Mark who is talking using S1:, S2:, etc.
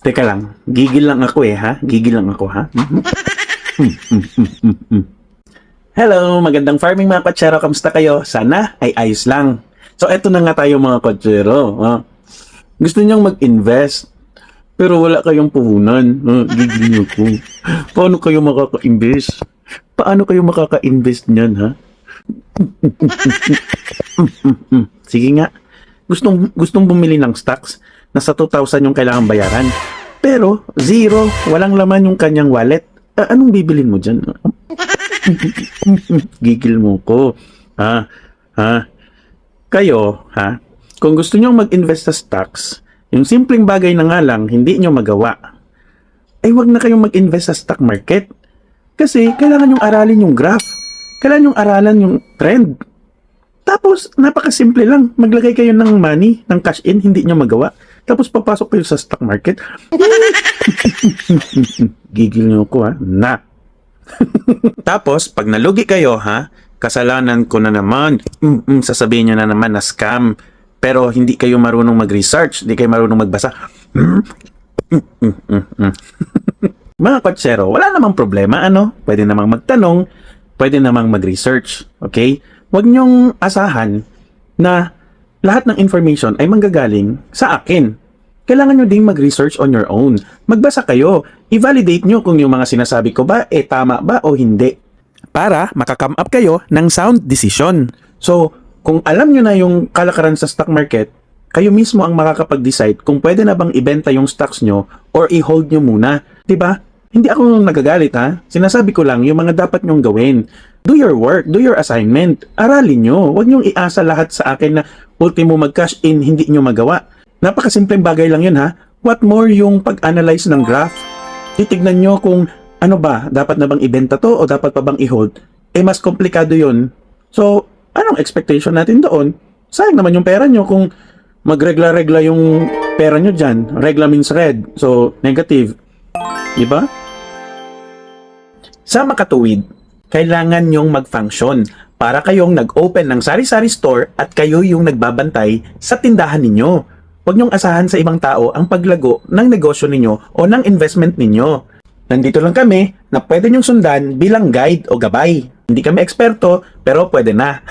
S1: Teka lang, gigil lang ako ha? Gigil lang ako ha? Hello, magandang farming mga kotsero, kamusta kayo? Sana ay ayos lang. So eto na nga tayo mga kotsero. Gusto niyang mag-invest, pero wala kayong puhunan. Gigil niyo ko. Paano kayo makaka-invest? Paano kayo makaka-invest niyan ha? Sige nga, gustong bumili ng stocks. Nasa 2,000 yung kailangan bayaran. Pero, zero, walang laman yung kanyang wallet. Anong bibilin mo dyan? Gigil mo ko. Kayo, kung gusto nyo mag-invest sa stocks, yung simpleng bagay na nga lang, hindi nyo magawa, ay wag na kayong mag-invest sa stock market. Kasi, kailangan yung aralin yung graph. Kailangan yung aralan yung trend. Tapos, napakasimple lang. Maglagay kayo ng money, ng cash in, hindi nyo magawa. Tapos papasok kayo sa stock market. Gigil nyo ko na. Tapos, pag nalugi kayo kasalanan ko na naman. Sasabihin nyo na naman na scam. Pero hindi kayo marunong mag-research, hindi kayo marunong magbasa. Mga kotsero, wala namang problema, Pwede namang magtanong, pwede namang mag-research, okay? Huwag nyong asahan na lahat ng information ay manggagaling sa akin. Kailangan nyo ding mag-research on your own. Magbasa kayo. I-validate nyo kung yung mga sinasabi ko ba, tama ba o hindi. Para makakome up kayo ng sound decision. So, kung alam nyo na yung kalakaran sa stock market, kayo mismo ang makakapag-decide kung pwede na bang ibenta yung stocks nyo or i-hold nyo muna. Diba? Hindi ako nagagalit Sinasabi ko lang yung mga dapat nyong gawin. Do your work, do your assignment. Aralin nyo. Huwag nyong iasa lahat sa akin na ultimo mag-cash in, hindi nyo magawa. Napakasimpleng bagay lang yun What more yung pag-analyze ng graph? Titignan nyo kung ano ba, dapat na bang ibenta to o dapat pa bang i-hold? Mas komplikado yun. So, anong expectation natin doon? Sayang naman yung pera nyo kung magregla-regla yung pera nyo dyan. Regla means red. So, negative. Diba? Sa makatuwid, kailangan nyong mag-function para kayong nag-open ng sari-sari store at kayo yung nagbabantay sa tindahan ninyo. Huwag nyong asahan sa ibang tao ang paglago ng negosyo ninyo o ng investment ninyo. Nandito lang kami na pwede nyong sundan bilang guide o gabay. Hindi kami eksperto, pero pwede na.